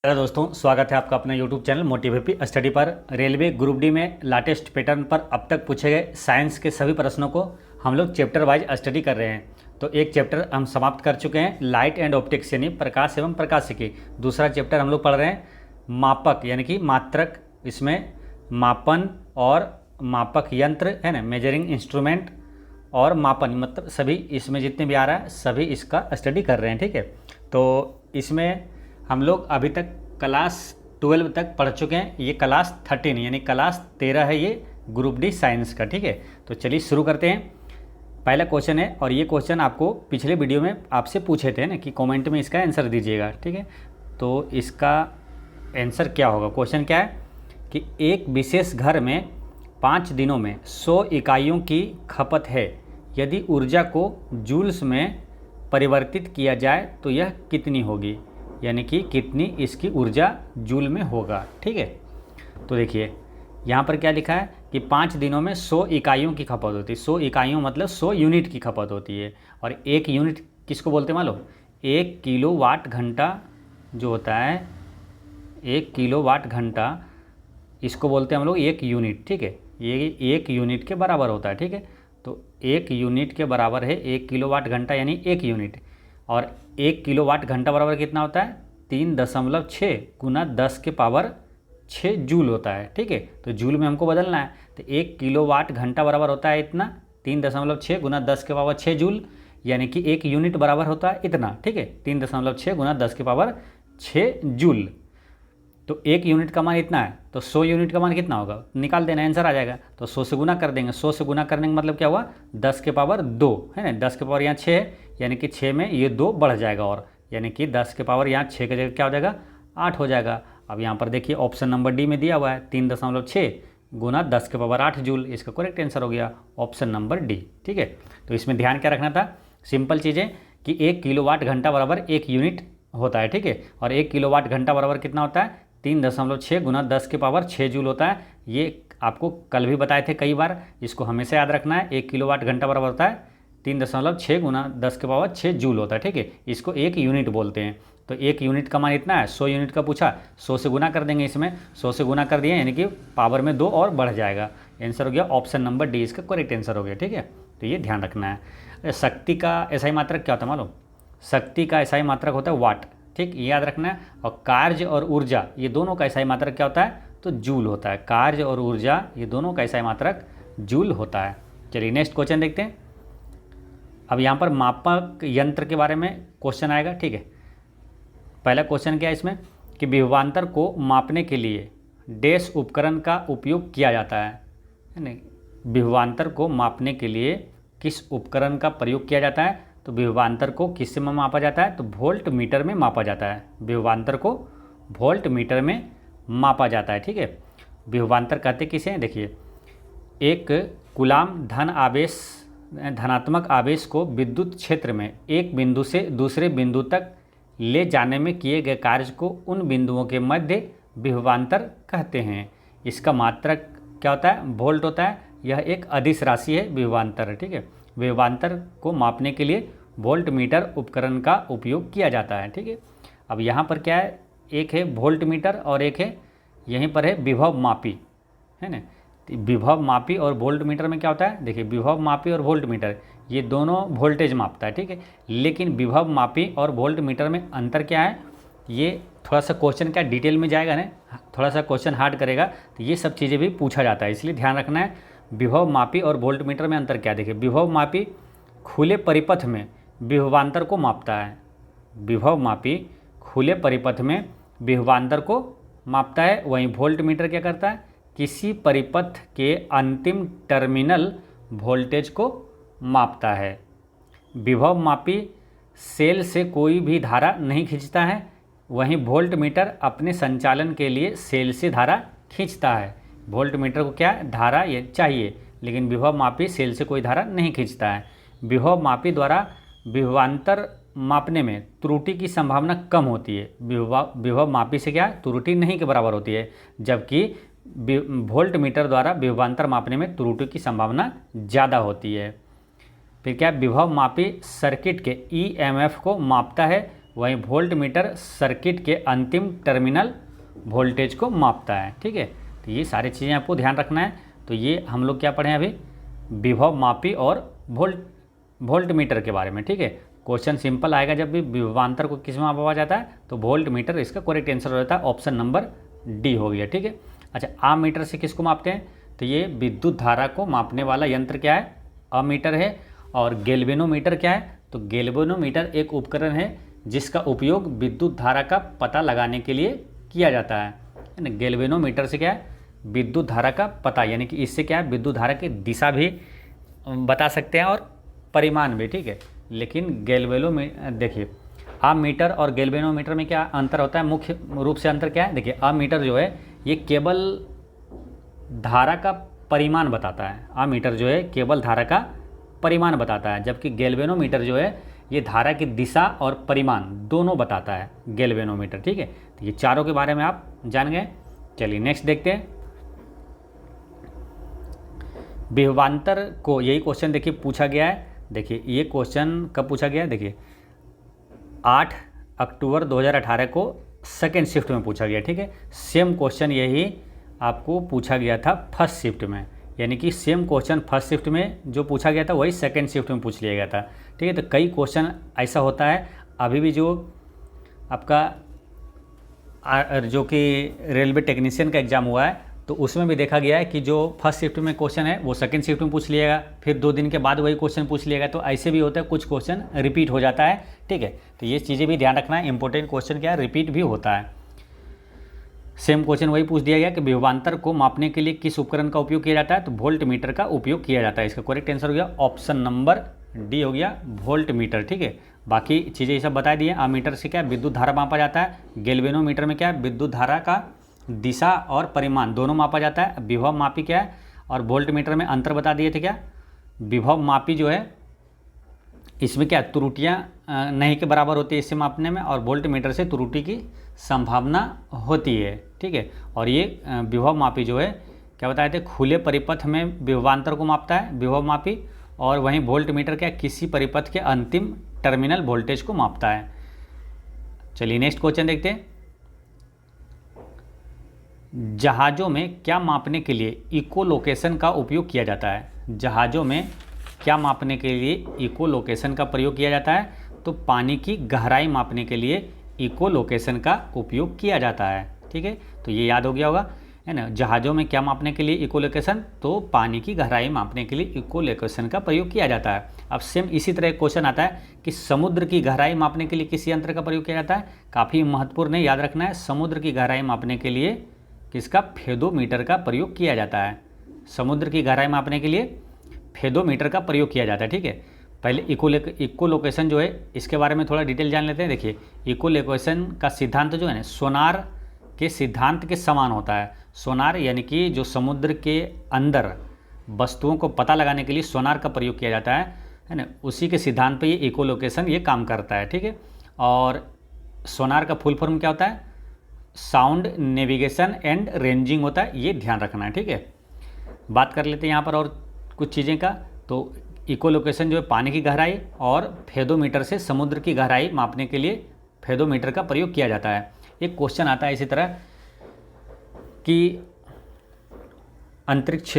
Hello दोस्तों, स्वागत है आपका अपने YouTube चैनल मोटिवेपी स्टडी पर। रेलवे ग्रुप डी में लेटेस्ट पैटर्न पर अब तक पूछे गए साइंस के सभी प्रश्नों को हम लोग चैप्टर वाइज स्टडी कर रहे हैं। तो एक चैप्टर हम समाप्त कर चुके हैं, लाइट एंड ऑप्टिक्स यानी प्रकाश एवं प्रकाशिकी। दूसरा चैप्टर हम लोग पढ़ रहे हैं मापक यानी कि मात्रक। इसमें मापन और मापक यंत्र है ना, मेजरिंग इंस्ट्रूमेंट और मापन, मतलब सभी इसमें जितने भी आ रहा है सभी इसका स्टडी कर रहे हैं। ठीक है, तो इसमें हम लोग अभी तक क्लास 12 तक पढ़ चुके हैं। ये क्लास 13 यानी क्लास 13 है ये ग्रुप डी साइंस का। ठीक है, तो चलिए शुरू करते हैं। पहला क्वेश्चन है और ये क्वेश्चन आपको पिछले वीडियो में आपसे पूछे थे ना कि कमेंट में इसका आंसर दीजिएगा। ठीक है, तो इसका आंसर क्या होगा? क्वेश्चन क्या है कि एक विशेष घर में 5 दिनों में 100 इकाइयों की खपत है। यदि ऊर्जा को जूल्स में परिवर्तित किया जाए तो यह कितनी होगी, यानी कि कितनी इसकी ऊर्जा जूल में होगा। ठीक है, तो देखिए यहाँ पर क्या लिखा है कि 5 दिनों में 100 इकाइयों की खपत होती है। 100 इकाइयों मतलब 100 यूनिट की खपत होती है। और एक यूनिट किसको बोलते हैं मालूम? 1 किलोवाट घंटा जो होता है, 1 किलोवाट घंटा इसको बोलते हैं हम लोग 1 यूनिट। ठीक है, ये 1 यूनिट के बराबर होता है। ठीक है, तो 1 यूनिट के बराबर है 1 किलोवाट घंटा यानी 1 यूनिट। और 1 किलोवाट घंटा बराबर कितना होता है? 3.6 गुना 10 के पावर 6 जूल होता है। ठीक है, तो जूल में हमको बदलना है। तो 1 किलोवाट घंटा बराबर होता है इतना, 3.6 गुना 10 के पावर 6 जूल, यानी कि 1 यूनिट बराबर होता है इतना। ठीक है, 3.6 गुना 10 के पावर 6 जूल। तो 1 यूनिट का मान इतना है, तो 100 यूनिट का मान कितना होगा? निकाल देना, आंसर आ जाएगा। तो 100 से गुना कर देंगे। 100 से गुना करने का मतलब क्या हुआ? 10 के पावर 2 है ना, 10 के पावर यहाँ 6 है, यानी कि 6 में ये 2 बढ़ जाएगा और यानी कि 10 के पावर यहाँ 6 की जगह क्या हो जाएगा? 8 हो जाएगा। अब यहाँ पर देखिए ऑप्शन नंबर डी में दिया हुआ है 3.6 गुना 10 के पावर 8 जूल। इसका करेक्ट आंसर हो गया ऑप्शन नंबर डी। ठीक है, तो इसमें ध्यान क्या रखना था? सिंपल चीज़ें कि 1 किलोवाट घंटा बराबर 1 यूनिट होता है। ठीक है, और 1 किलोवाट घंटा बराबर कितना होता है? 3.6 गुना 10 के पावर 6 जूल होता है। ये आपको कल भी बताए थे कई बार, इसको हमेशा याद रखना है। 1 किलोवाट घंटा बराबर होता है 3.6 गुना 10 के पावर 6 जूल होता है। ठीक है, इसको 1 यूनिट बोलते हैं। तो 1 यूनिट का मान इतना है। 100 यूनिट का पूछा, 100 से गुना कर देंगे। इसमें 100 से गुना कर दिए यानी कि पावर में 2 और बढ़ जाएगा। आंसर हो गया ऑप्शन नंबर डी, इसका करेक्ट आंसर हो गया। ठीक है, तो ये ध्यान रखना है। शक्ति का एसआई मात्रक क्या होता है मालूम? शक्ति का एसआई मात्रक होता है वाट। ठीक, ये याद रखना है। और कार्य और ऊर्जा ये दोनों का एसआई मात्रक क्या होता है? तो जूल होता है। कार्य और ऊर्जा ये दोनों का एसआई मात्रक जूल होता है। चलिए नेक्स्ट क्वेश्चन देखते हैं। अब यहाँ पर मापक यंत्र के बारे में क्वेश्चन आएगा। ठीक है, पहला क्वेश्चन क्या है इसमें कि विभवांतर को मापने के लिए डैश उपकरण का उपयोग किया जाता है ना। विभवांतर को मापने के लिए किस उपकरण का प्रयोग किया जाता है? तो विभवांतर को किससे मापा जाता है? तो वोल्ट मीटर में मापा जाता है। विभवांतर को वोल्ट मीटर में मापा जाता है। ठीक है, विभवांतर कहते किसे हैं? देखिए, एक कूलाम धनात्मक आवेश को विद्युत क्षेत्र में एक बिंदु से दूसरे बिंदु तक ले जाने में किए गए कार्य को उन बिंदुओं के मध्य विभवांतर कहते हैं। इसका मात्रक क्या होता है? वोल्ट होता है। यह एक अदिश राशि है विभवांतर। ठीक है, विभवांतर को मापने के लिए वोल्ट मीटर उपकरण का उपयोग किया जाता है। ठीक है, अब यहाँ पर क्या है? एक है वोल्ट मीटर और एक है यहीं पर है विभव मापी, है ना। विभव मापी और वोल्ट मीटर में क्या होता है? देखिए, विभव मापी और वोल्ट मीटर ये दोनों वोल्टेज मापता है। ठीक है, लेकिन विभव मापी और वोल्ट मीटर में अंतर क्या है? ये थोड़ा सा क्वेश्चन क्या डिटेल में जाएगा ना, थोड़ा सा क्वेश्चन हार्ड करेगा, तो ये सब चीज़ें भी पूछा जाता है, इसलिए ध्यान रखना है। विभव मापी और वोल्ट मीटर में अंतर क्या? देखिए, विभव मापी खुले परिपथ में विभवांतर को मापता है। विभव मापी खुले परिपथ में विभवांतर को मापता है। वहीं वोल्ट मीटर क्या करता है? किसी परिपथ के अंतिम टर्मिनल वोल्टेज को मापता है। विभव मापी सेल से कोई भी धारा नहीं खींचता है, वहीं वोल्ट मीटर अपने संचालन के लिए सेल से धारा खींचता है। वोल्ट मीटर को क्या धारा ये चाहिए, लेकिन विभव मापी सेल से कोई धारा नहीं खींचता है। विभव मापी द्वारा विभवांतर मापने में त्रुटि की संभावना कम होती है। विभव मापी से क्या त्रुटि नहीं के बराबर होती है, जबकि वोल्ट मीटर द्वारा विभवांतर मापने में त्रुटि की संभावना ज़्यादा होती है। फिर क्या विभव मापी सर्किट के ईएमएफ को मापता है, वहीं वोल्ट मीटर सर्किट के अंतिम टर्मिनल वोल्टेज को मापता है। ठीक है, तो ये सारी चीज़ें आपको ध्यान रखना है। तो ये हम लोग क्या पढ़े हैं अभी, विभव मापी और वोल्ट मीटर के बारे में। ठीक है, क्वेश्चन सिंपल आएगा जब भी विभवांतर को किस में मापा जाता है तो वोल्ट मीटर इसका करेक्ट आंसर हो जाता है, ऑप्शन नंबर डी हो गया। ठीक है, अच्छा आमीटर से किसको मापते हैं, तो ये विद्युत धारा को मापने वाला यंत्र क्या है, अमीटर है। और गैल्वेनोमीटर क्या है, तो गैल्वेनोमीटर एक उपकरण है जिसका उपयोग विद्युत धारा का पता लगाने के लिए किया जाता है ना। गैल्वेनोमीटर से क्या है, विद्युत धारा का पता, यानी कि इससे क्या है, विद्युत धारा की दिशा भी बता सकते हैं और परिमाण भी। ठीक है, लेकिन देखिए अमीटर और गैल्वेनोमीटर में क्या अंतर होता है, मुख्य रूप से अंतर क्या है, देखिए अमीटर जो है ये केवल धारा का परिमाण बताता है, अमीटर जो है केवल धारा का परिमाण बताता है, जबकि गैल्वेनोमीटर जो है ये धारा की दिशा और परिमाण दोनों बताता है गैल्वेनोमीटर। ठीक है, तो ये चारों के बारे में आप जान गए। चलिए नेक्स्ट देखते हैं, विभवांतर को, यही क्वेश्चन देखिए पूछा गया है। देखिए ये क्वेश्चन कब पूछा गया है, देखिए 8 अक्टूबर 2018 को सेकेंड शिफ्ट में पूछा गया। ठीक है, सेम क्वेश्चन यही आपको पूछा गया था फर्स्ट शिफ्ट में, यानी कि सेम क्वेश्चन फर्स्ट शिफ्ट में जो पूछा गया था वही सेकेंड शिफ्ट में पूछ लिया गया था। ठीक है, तो कई क्वेश्चन ऐसा होता है, अभी भी जो आपका जो कि रेलवे टेक्नीशियन का एग्ज़ाम हुआ है तो उसमें भी देखा गया है कि जो फर्स्ट शिफ्ट में क्वेश्चन है वो सेकंड शिफ्ट में पूछ लिएगा, फिर 2 दिन के बाद वही क्वेश्चन पूछ लिएगा। तो ऐसे भी होता है, कुछ क्वेश्चन रिपीट हो जाता है। ठीक है, तो ये चीज़ें भी ध्यान रखना है, इंपॉर्टेंट क्वेश्चन क्या है, रिपीट भी होता है। सेम क्वेश्चन वही पूछ दिया गया कि विभवांतर को मापने के लिए किस उपकरण का उपयोग किया जाता है, तो वोल्ट मीटर का उपयोग किया जाता है। इसका करेक्ट आंसर हो गया ऑप्शन नंबर डी हो गया, वोल्ट मीटर। ठीक है, बाकी चीज़ें ये सब बता दिए। अमीटर से क्या विद्युत धारा मापा जाता है, गैल्वेनोमीटर में क्या है विद्युत धारा का दिशा और परिमाण दोनों मापा जाता है। विभव मापी क्या है, और वोल्ट मीटर में अंतर बता दिए थे क्या, विभव मापी जो है इसमें क्या त्रुटियां नहीं के बराबर होती है इससे मापने में, और वोल्ट मीटर से त्रुटि की संभावना होती है। ठीक है, और ये विभव मापी जो है क्या बताए थे, खुले परिपथ में विभवांतर को मापता है विभव मापी, और वहीं वोल्ट मीटर क्या किसी परिपथ के अंतिम टर्मिनल वोल्टेज को मापता है। चलिए नेक्स्ट क्वेश्चन देखते हैं, जहाज़ों में क्या मापने के लिए इकोलोकेशन का उपयोग किया जाता है। जहाज़ों में क्या मापने के लिए इकोलोकेशन का प्रयोग किया जाता है, तो पानी की गहराई मापने के लिए इकोलोकेशन का उपयोग किया जाता है। ठीक है, तो ये याद हो गया होगा, है ना। जहाज़ों में क्या मापने के लिए इकोलोकेशन, तो पानी की गहराई मापने के लिए इकोलोकेशन का प्रयोग किया जाता है। अब सेम इसी तरह एक क्वेश्चन आता है कि समुद्र की गहराई मापने के लिए किस यंत्र का प्रयोग किया जाता है। काफ़ी महत्वपूर्ण है, याद रखना है, समुद्र की गहराई मापने के लिए किसका, फेदोमीटर का प्रयोग किया जाता है। समुद्र की गहराई मापने के लिए फेदोमीटर का प्रयोग किया जाता है। ठीक है, पहले इकोलोकेशन जो है इसके बारे में थोड़ा डिटेल जान लेते हैं। देखिए इकोलोकेशन का सिद्धांत जो है ना, सोनार के सिद्धांत के समान होता है। सोनार यानी कि जो समुद्र के अंदर वस्तुओं को पता लगाने के लिए सोनार का प्रयोग किया जाता है ना, उसी के सिद्धांत पे ये इकोलोकेशन ये काम करता है। ठीक है, और सोनार का फुल फॉर्म क्या होता है, साउंड नेविगेशन एंड रेंजिंग होता है, ये ध्यान रखना है। ठीक है, बात कर लेते हैं यहाँ पर और कुछ चीज़ें का। तो इकोलोकेशन जो है पानी की गहराई और फेदोमीटर से समुद्र की गहराई मापने के लिए फेदोमीटर का प्रयोग किया जाता है। एक क्वेश्चन आता है इसी तरह कि अंतरिक्ष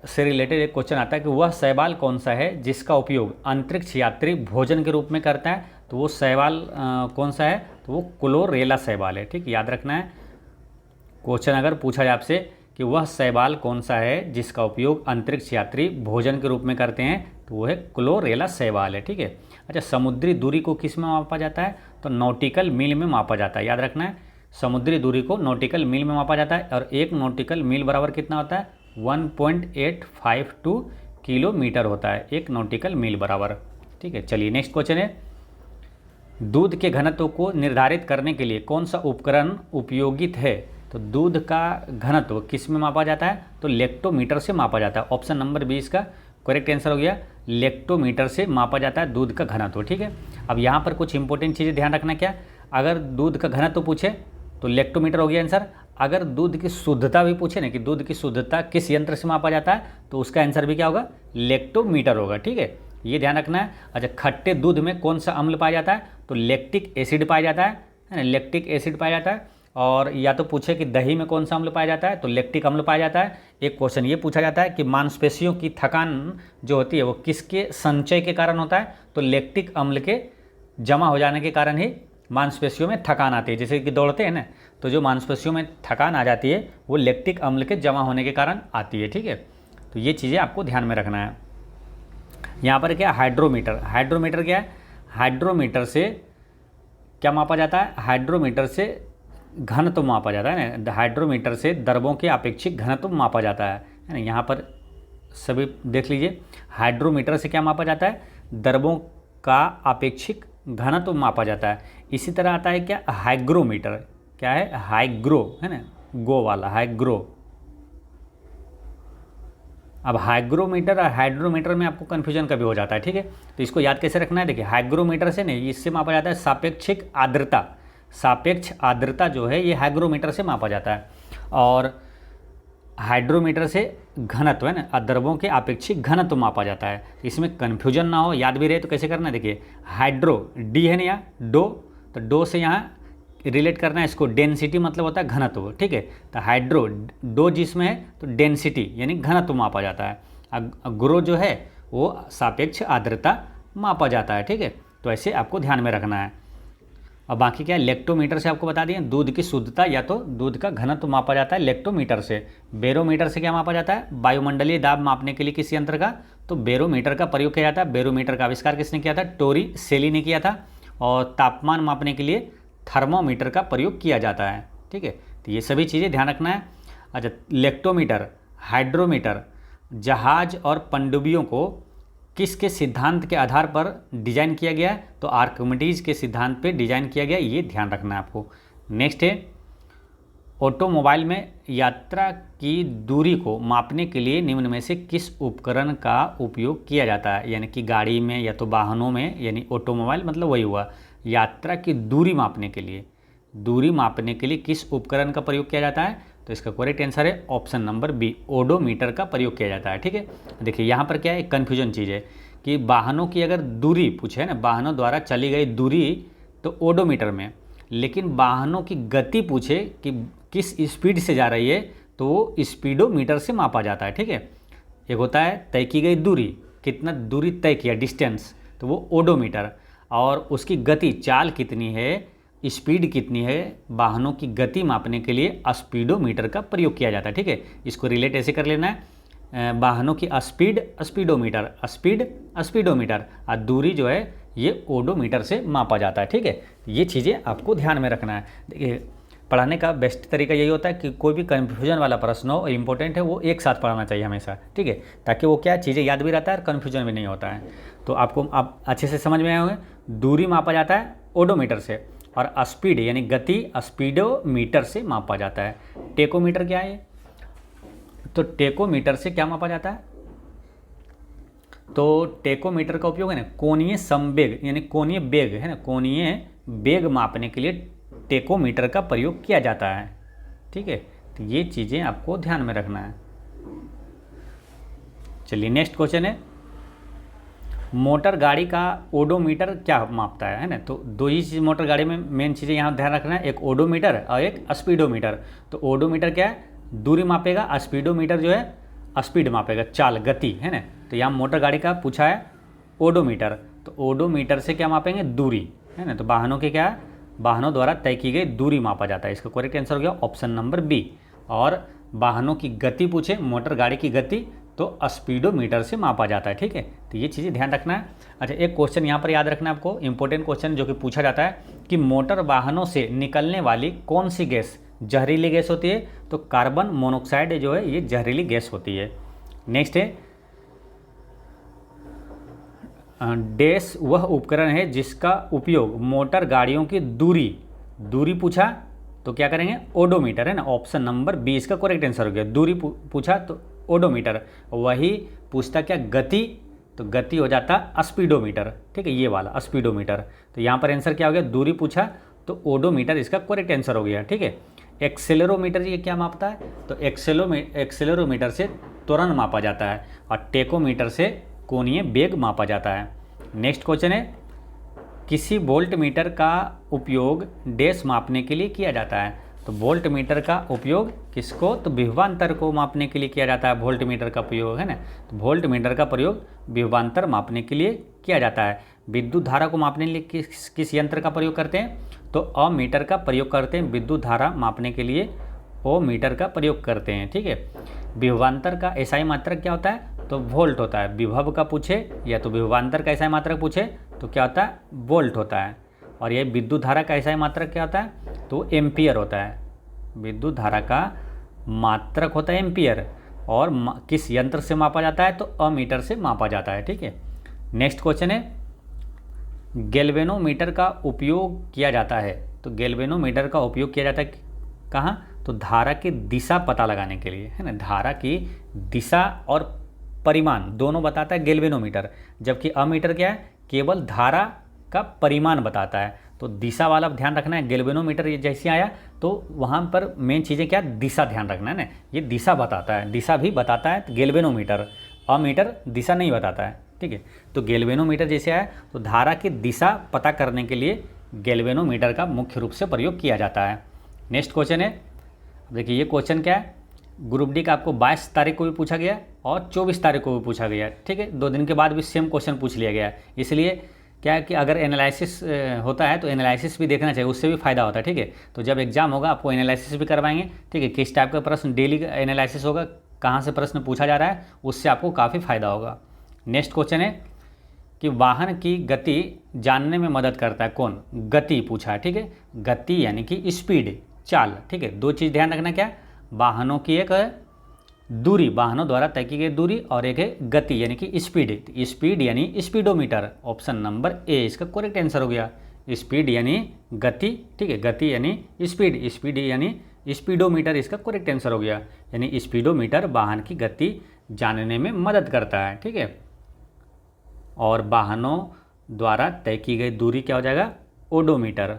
से रिलेटेड एक क्वेश्चन आता है कि वह शैवाल कौन सा है जिसका उपयोग अंतरिक्ष यात्री भोजन के रूप में करता है, तो वो शैवाल कौन सा है, तो वो क्लोरेला शैवाल है। ठीक, याद रखना है, क्वेश्चन अगर पूछा जाए आपसे कि वह शैवाल कौन सा है जिसका उपयोग अंतरिक्ष यात्री भोजन के रूप में करते हैं, तो वो है क्लोरेला शैवाल है। ठीक है, अच्छा समुद्री दूरी को किस में मापा जाता है, तो नॉटिकल मील में मापा जाता है। याद रखना है, समुद्री दूरी को नॉटिकल मील में मापा जाता है, और एक नॉटिकल मील बराबर कितना होता है, 1.852 किलोमीटर होता है एक नॉटिकल मील बराबर। ठीक है, चलिए नेक्स्ट क्वेश्चन है, दूध के घनत्व को निर्धारित करने के लिए कौन सा उपकरण उपयोगित है। तो दूध का घनत्व किस में मापा जाता है, तो लेक्टोमीटर से मापा जाता है। ऑप्शन नंबर 20 का करेक्ट आंसर हो गया, लेक्टोमीटर से मापा जाता है दूध का घनत्व। ठीक है, अब यहाँ पर कुछ इंपॉर्टेंट चीज़ें ध्यान रखना, क्या, अगर दूध का घनत्व पूछे तो लेक्टोमीटर हो गया आंसर। अगर दूध की शुद्धता भी पूछे ना कि दूध की शुद्धता किस यंत्र से मापा जाता है, तो उसका आंसर भी क्या होगा, लेक्टोमीटर होगा। ठीक है, ये ध्यान रखना है। अच्छा खट्टे दूध में कौन सा अम्ल पाया जाता है, तो लैक्टिक एसिड पाया जाता है ना, लैक्टिक एसिड पाया जाता है। और या तो पूछे कि दही में कौन सा अम्ल पाया जाता है, तो लैक्टिक अम्ल पाया जाता है। एक क्वेश्चन ये पूछा जाता है कि मांसपेशियों की थकान जो होती है वो किसके संचय के कारण होता है, तो लैक्टिक अम्ल के जमा हो जाने के कारण ही मांसपेशियों में थकान आती है। जैसे कि दौड़ते हैं ना, तो जो मांसपेशियों में थकान आ जाती है वो लैक्टिक अम्ल के जमा होने के कारण आती है। ठीक है, तो ये चीज़ें आपको ध्यान में रखना है। यहाँ पर क्या हाइड्रोमीटर, हाइड्रोमीटर क्या है, हाइड्रोमीटर से क्या मापा जाता है, हाइड्रोमीटर से घनत्व मापा जाता है ना, हाइड्रोमीटर से द्रवों के अपेक्षिक घनत्व मापा जाता है ना। यहाँ पर सभी देख लीजिए, हाइड्रोमीटर से क्या मापा जाता है, द्रवों का अपेक्षिक घनत्व मापा जाता है। इसी तरह आता है क्या हाइग्रोमीटर, क्या है हाइग्रो, है ना, गो वाला हाइग्रो। अब हाइग्रोमीटर और हाइड्रोमीटर में आपको कन्फ्यूजन कभी हो जाता है। ठीक है, तो इसको याद कैसे रखना है, देखिए हाइग्रोमीटर से नहीं, इससे मापा जाता है सापेक्षिक आर्द्रता, सापेक्ष आर्द्रता जो है ये हाइग्रोमीटर से मापा जाता है। और हाइड्रोमीटर से घनत्व है ना, द्रवों के अपेक्षिक घनत्व मापा जाता है। इसमें कन्फ्यूजन ना हो, याद भी रहे तो कैसे करना है, देखिए हाइड्रो डी है ना यहाँ डो, तो डो से यहाँ रिलेट करना है इसको, डेंसिटी मतलब होता है घनत्व। ठीक है, तो हाइड्रो डो जिसमें है तो डेंसिटी यानी घनत्व मापा जाता है। ग्रो जो है वो सापेक्ष आर्द्रता मापा जाता है। ठीक है, तो ऐसे आपको ध्यान में रखना है। और बाकी क्या है, लेक्टोमीटर से आपको बता दिए दूध की शुद्धता या तो दूध का घनत्व मापा जाता है लेक्टोमीटर से। बेरोमीटर से क्या मापा जाता है, वायुमंडलीय दाब मापने के लिए किस यंत्र का, तो बेरोमीटर का प्रयोग किया जाता है। बेरोमीटर का आविष्कार किसने किया था, टोरी सेली ने किया था। और तापमान मापने के लिए थर्मोमीटर का प्रयोग किया जाता है। ठीक है, तो ये सभी चीज़ें ध्यान रखना है। अच्छा, लेक्टोमीटर, हाइड्रोमीटर जहाज और पनडुब्बियों को किसके सिद्धांत के आधार पर डिजाइन किया गया है, तो आर्किमिडीज के सिद्धांत पे डिजाइन किया गया, ये ध्यान रखना है आपको। नेक्स्ट है, ऑटोमोबाइल में यात्रा की दूरी को मापने के लिए निम्न में से किस उपकरण का उपयोग किया जाता है, यानी कि गाड़ी में या तो वाहनों में, यानी ऑटोमोबाइल मतलब वही हुआ, यात्रा की दूरी मापने के लिए, दूरी मापने के लिए किस उपकरण का प्रयोग किया जाता है, तो इसका करेक्ट आंसर है ऑप्शन नंबर बी, ओडोमीटर का प्रयोग किया जाता है। ठीक है, देखिए यहाँ पर क्या है, एक कन्फ्यूजन चीज़ है कि वाहनों की अगर दूरी पूछे ना, वाहनों द्वारा चली गई दूरी तो ओडोमीटर में, लेकिन वाहनों की गति पूछे कि किस स्पीड से जा रही है तो वो स्पीडोमीटर से मापा जाता है। ठीक है, एक होता है तय की गई दूरी, कितना दूरी तय किया डिस्टेंस, तो वो ओडोमीटर, और उसकी गति चाल कितनी है, स्पीड कितनी है, वाहनों की गति मापने के लिए स्पीडोमीटर का प्रयोग किया जाता है। ठीक है, इसको रिलेट ऐसे कर लेना है, वाहनों की स्पीड स्पीडोमीटर, स्पीड स्पीडोमीटर, और दूरी जो है ये ओडोमीटर से मापा जाता है। ठीक है, ये चीज़ें आपको ध्यान में रखना है। देखिए पढ़ाने का बेस्ट तरीका यही होता है कि कोई भी कन्फ्यूजन वाला प्रश्न हो, इंपॉर्टेंट है, वो एक साथ पढ़ाना चाहिए हमेशा। ठीक है, ताकि वो क्या चीज़ें याद भी रहता है और कन्फ्यूजन भी नहीं होता है। तो आपको आप अच्छे से समझ में आए होंगे, दूरी मापा जाता है ओडोमीटर से, और स्पीड यानी गति स्पीडोमीटर से मापा जाता है। टेकोमीटर क्या है, तो टेकोमीटर से क्या मापा जाता है, तो टेकोमीटर का उपयोग है ना कोणीय संवेग यानी कोणीय वेग है ना, कोणीय वेग मापने के लिए टेकोमीटर का प्रयोग किया जाता है। ठीक है, तो ये चीज़ें आपको ध्यान में रखना है। चलिए नेक्स्ट क्वेश्चन है, मोटर गाड़ी का ओडोमीटर क्या मापता है ना, तो दो ही चीज़ मोटर गाड़ी में मेन चीज़ें यहाँ ध्यान रखना है, एक ओडोमीटर और एक स्पीडोमीटर। तो ओडोमीटर क्या है, दूरी मापेगा, स्पीडोमीटर जो है स्पीड मापेगा, चाल गति है ना। तो यहाँ मोटर गाड़ी का पूछा है ओडोमीटर, तो ओडोमीटर से क्या मापेंगे, दूरी है ना, तो वाहनों के क्या, वाहनों द्वारा तय की गई दूरी मापा जाता है। इसका करेक्ट आंसर हो गया ऑप्शन नंबर बी। और वाहनों की गति पूछे, मोटर गाड़ी की गति, तो स्पीडोमीटर से मापा जाता है। ठीक है, तो ये चीज़ें ध्यान रखना है। अच्छा, एक क्वेश्चन यहाँ पर याद रखना है आपको, इंपॉर्टेंट क्वेश्चन जो कि पूछा जाता है कि मोटर वाहनों से निकलने वाली कौन सी गैस जहरीली गैस होती है, तो कार्बन मोनोऑक्साइड जो है ये जहरीली गैस होती है। नेक्स्ट है, डैश वह उपकरण है जिसका उपयोग मोटर गाड़ियों की दूरी पूछा तो क्या करेंगे, ओडोमीटर है ना, ऑप्शन नंबर बी इसका करेक्ट आंसर हो गया। दूरी पूछा तो ओडोमीटर, वही पूछता क्या गति, तो गति हो जाता स्पीडोमीटर। ठीक है, ये वाला स्पीडोमीटर। तो यहाँ पर आंसर क्या हो गया, दूरी पूछा तो ओडोमीटर इसका करेक्ट आंसर हो गया। ठीक है, एक्सेलेरोमीटर ये क्या मापता है, तो एक्सेलेरोमीटर से त्वरण मापा जाता है, और टेकोमीटर से कोणीय वेग मापा जाता है। नेक्स्ट क्वेश्चन है, किसी वोल्ट मीटर का उपयोग डैश मापने के लिए किया जाता है। तो वोल्ट मीटर का उपयोग किसको, तो विभवांतर को मापने के लिए किया जाता है। वोल्ट मीटर का प्रयोग है ना, तो वोल्ट मीटर का प्रयोग विभवांतर मापने के लिए किया जाता है। विद्युत धारा को मापने के लिए किस यंत्र का प्रयोग करते हैं, तो अमीटर का प्रयोग करते हैं। विद्युत धारा मापने के लिए ओमीटर का प्रयोग करते हैं। ठीक है, विभवांतर का एसआई मात्रक क्या होता है, तो वोल्ट होता है। विभव का पूछे या तो विभवांतर का एसआई मात्रक पूछे तो क्या होता है, वोल्ट होता है। और ये विद्युत धारा का एसआई मात्रक क्या होता है, तो एम्पियर होता है। विद्युत धारा का मात्रक होता है एम्पियर। और किस यंत्र से मापा जाता है, तो अमीटर से मापा जाता है। ठीक है, नेक्स्ट क्वेश्चन है, गैल्वेनोमीटर का उपयोग किया जाता है। तो गैल्वेनोमीटर का उपयोग किया जाता है कहाँ, तो धारा की दिशा पता लगाने के लिए, है ना। धारा की दिशा और परिमाण दोनों बताता है गैल्वेनोमीटर, जबकि अमीटर क्या है, केवल धारा का परिमाण बताता है। तो दिशा वाला ध्यान रखना है। गैल्वेनोमीटर ये जैसे आया तो वहाँ पर मेन चीज़ें क्या, दिशा ध्यान रखना है ना। ये दिशा बताता है, दिशा भी बताता है गैल्वेनोमीटर। अमीटर दिशा नहीं बताता है। ठीक है, तो गैल्वेनोमीटर जैसे आया तो धारा की दिशा पता करने के लिए गैल्वेनोमीटर का मुख्य रूप से प्रयोग किया जाता है। नेक्स्ट क्वेश्चन है, देखिए ये क्वेश्चन क्या है, ग्रुप डी का आपको 22 तारीख को भी पूछा गया और 24 तारीख को भी पूछा गया। ठीक है, 2 दिन के बाद भी सेम क्वेश्चन पूछ लिया गया। इसलिए क्या है कि अगर एनालिसिस होता है तो एनालिसिस भी देखना चाहिए, उससे भी फ़ायदा होता है। ठीक है, तो जब एग्जाम होगा आपको एनालिसिस भी करवाएंगे। ठीक है, किस टाइप का प्रश्न, डेली एनालिसिस होगा, कहाँ से प्रश्न पूछा जा रहा है, उससे आपको काफ़ी फ़ायदा होगा। नेक्स्ट क्वेश्चन है कि वाहन की गति जानने में मदद करता है कौन, गति पूछा है। ठीक है, गति यानी कि स्पीड, चाल। ठीक है, 2 चीज़ ध्यान रखना, क्या, वाहनों की एक है दूरी, वाहनों द्वारा तय की गई दूरी, और एक है गति यानी कि स्पीड। स्पीड यानी स्पीडोमीटर, ऑप्शन नंबर ए इसका करेक्ट आंसर हो गया। स्पीड यानी गति, ठीक है, गति यानी स्पीड, स्पीड यानी स्पीडोमीटर इसका करेक्ट आंसर हो गया। यानी स्पीडोमीटर वाहन की गति जानने में मदद करता है। ठीक है, और वाहनों द्वारा तय की गई दूरी क्या हो जाएगा, ओडोमीटर।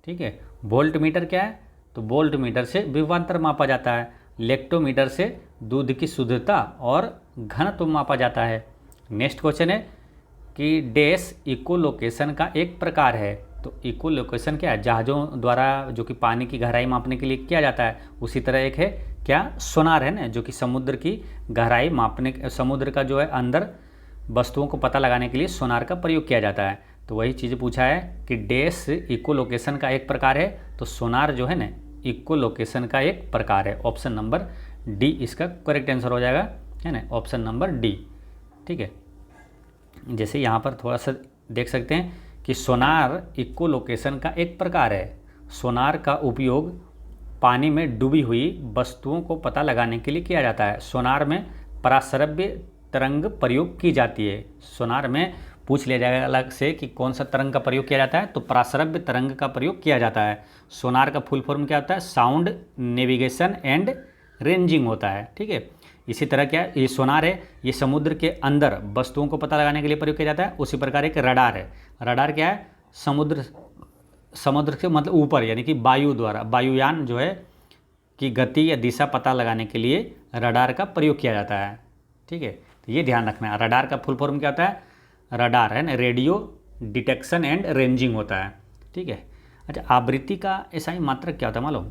ठीक है, वोल्ट मीटर क्या है, तो वोल्ट मीटर से विभवांतर मापा जाता है। लेक्टोमीटर से दूध की शुद्धता और घनत्व मापा जाता है। नेक्स्ट क्वेश्चन है कि डैश इकोलोकेशन का एक प्रकार है। तो इकोलोकेशन क्या है, जहाज़ों द्वारा जो कि पानी की गहराई मापने के लिए किया जाता है। उसी तरह एक है क्या, सोनार है ना, जो कि समुद्र की गहराई मापने, समुद्र का जो है अंदर वस्तुओं को पता लगाने के लिए सोनार का प्रयोग किया जाता है। तो वही चीज़ पूछा है कि डैश इकोलोकेशन का एक प्रकार है। तो सोनार जो है ना इकोलोकेशन का एक प्रकार है। ऑप्शन नंबर डी इसका करेक्ट आंसर हो जाएगा, है ना, ऑप्शन नंबर डी। ठीक है, जैसे यहाँ पर थोड़ा सा देख सकते हैं कि सोनार इकोलोकेशन का एक प्रकार है। सोनार का उपयोग पानी में डूबी हुई वस्तुओं को पता लगाने के लिए किया जाता है। सोनार में पराश्रव्य तरंग प्रयोग की जाती है। सोनार में पूछ लिया जाएगा अलग से कि कौन सा तरंग का प्रयोग किया जाता है, तो पराश्रव्य तरंग का प्रयोग किया जाता है। सोनार का फुल फॉर्म क्या होता है, साउंड नेविगेशन एंड रेंजिंग होता है। ठीक है, इसी तरह क्या ये सोनार है, ये समुद्र के अंदर वस्तुओं को पता लगाने के लिए प्रयोग किया जाता है। उसी प्रकार एक रडार है। रडार क्या है, समुद्र के मतलब ऊपर यानी कि वायु द्वारा, वायुयान जो है कि गति या दिशा पता लगाने के लिए रडार का प्रयोग किया जाता है। ठीक है, तो ये ध्यान रखना है। रडार का फुल फॉर्म क्या होता है, रडार है ना, रेडियो डिटेक्शन एंड रेंजिंग होता है। ठीक है, अच्छा आवृत्ति का एसआई मात्रक क्या होता है मालूम,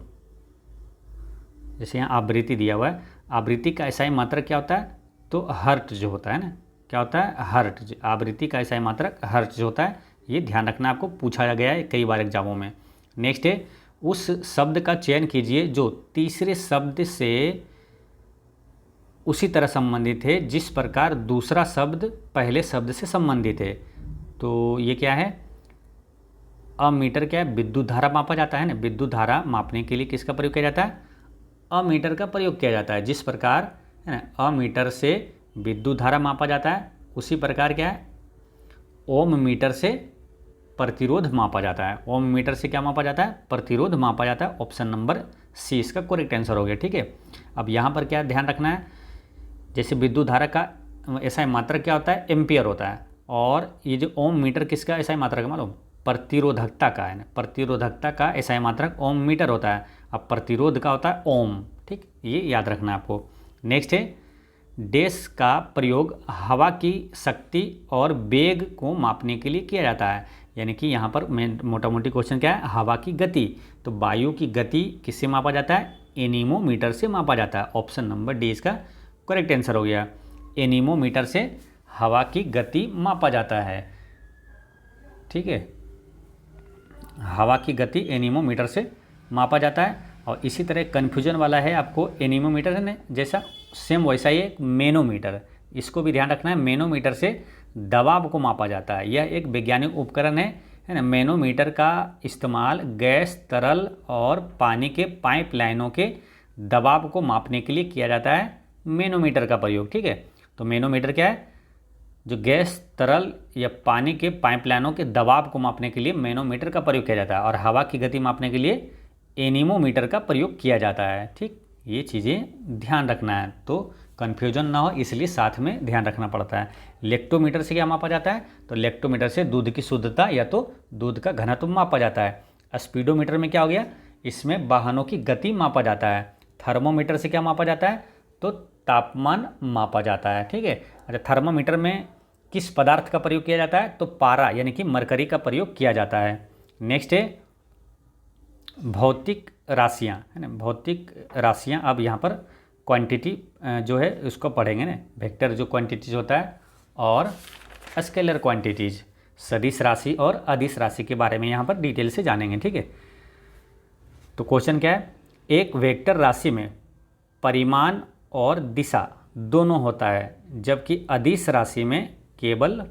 जैसे यहाँ आवृत्ति दिया हुआ है, आवृत्ति का एसआई मात्रक क्या होता है, तो हर्ट्ज जो होता है ना, क्या होता है, हर्ट्ज। आवृत्ति का एसआई मात्रक हर्ट्ज होता है। ये ध्यान रखना, आपको पूछा गया है कई बार एग्जामों में। नेक्स्ट है, उस शब्द का चयन कीजिए जो तीसरे शब्द से उसी तरह संबंधित है जिस प्रकार दूसरा शब्द पहले शब्द से संबंधित है। तो ये क्या है, अमीटर क्या है, विद्युत धारा मापा जाता है ना। विद्युत धारा मापने के लिए किसका प्रयोग किया जाता है, अमीटर का प्रयोग किया जाता है। जिस प्रकार है ना अमीटर से विद्युत धारा मापा जाता है, उसी प्रकार क्या है, ओम मीटर से प्रतिरोध मापा जाता है। ओम मीटर से क्या मापा जाता है, प्रतिरोध मापा जाता है। ऑप्शन नंबर सी इसका करेक्ट आंसर हो गया। ठीक है, अब यहाँ पर क्या ध्यान रखना है, जैसे विद्युत धारा का एसआई मात्रक क्या होता है, एम्पियर होता है। और ये जो ओम मीटर किसका एसआई मात्रक है मालूम, प्रतिरोधकता का है ना। प्रतिरोधकता का एसआई मात्रक ओम मीटर होता है। अब प्रतिरोध का होता है ओम। ठीक, ये याद रखना है आपको। नेक्स्ट है, डैश का प्रयोग हवा की शक्ति और वेग को मापने के लिए किया जाता है। यानी कि यहाँ पर मेन मोटा मोटी क्वेश्चन क्या है, हवा की गति। तो वायु की गति किससे मापा जाता है, एनीमोमीटर से मापा जाता है। ऑप्शन नंबर डी इसका करेक्ट आंसर हो गया। एनीमोमीटर से हवा की गति मापा जाता है। ठीक है, हवा की गति एनीमोमीटर से मापा जाता है। और इसी तरह कन्फ्यूजन वाला है आपको एनीमोमीटर है ना, जैसा सेम वैसा ही एक मैनोमीटर, इसको भी ध्यान रखना है। मैनोमीटर से दबाव को मापा जाता है। यह एक वैज्ञानिक उपकरण है ना। मैनोमीटर का इस्तेमाल गैस, तरल और पानी के पाइप लाइनों के दबाव को मापने के लिए किया जाता है, मैनोमीटर का प्रयोग। ठीक है, तो मैनोमीटर क्या है, जो गैस, तरल या पानी के पाइपलाइनों के दबाव को मापने के लिए मैनोमीटर का प्रयोग किया जाता है। और हवा की गति मापने के लिए एनीमोमीटर का प्रयोग किया जाता है। ठीक, ये चीज़ें ध्यान रखना है, तो कन्फ्यूजन ना हो इसलिए साथ में ध्यान रखना पड़ता है। लेक्टोमीटर से क्या मापा जाता है, तो लेक्टोमीटर से दूध की शुद्धता या तो दूध का घनत्व मापा जाता है। स्पीडोमीटर में क्या हो गया, इसमें वाहनों की गति मापा जाता है। थर्मोमीटर से क्या मापा जाता है, तो तापमान मापा जाता है। ठीक है, अच्छा थर्मोमीटर में किस पदार्थ का प्रयोग किया जाता है, तो पारा यानी कि मरकरी का प्रयोग किया जाता है। नेक्स्ट है भौतिक राशियाँ, है ना। भौतिक राशियाँ, अब यहाँ पर क्वांटिटी जो है उसको पढ़ेंगे ना। वेक्टर जो क्वांटिटीज होता है और स्केलर क्वांटिटीज, सदिश राशि और अदिश राशि के बारे में यहाँ पर डिटेल से जानेंगे। ठीक है, तो क्वेश्चन क्या है, एक वेक्टर राशि में परिमाण और दिशा दोनों होता है, जबकि अदिश राशि में केवल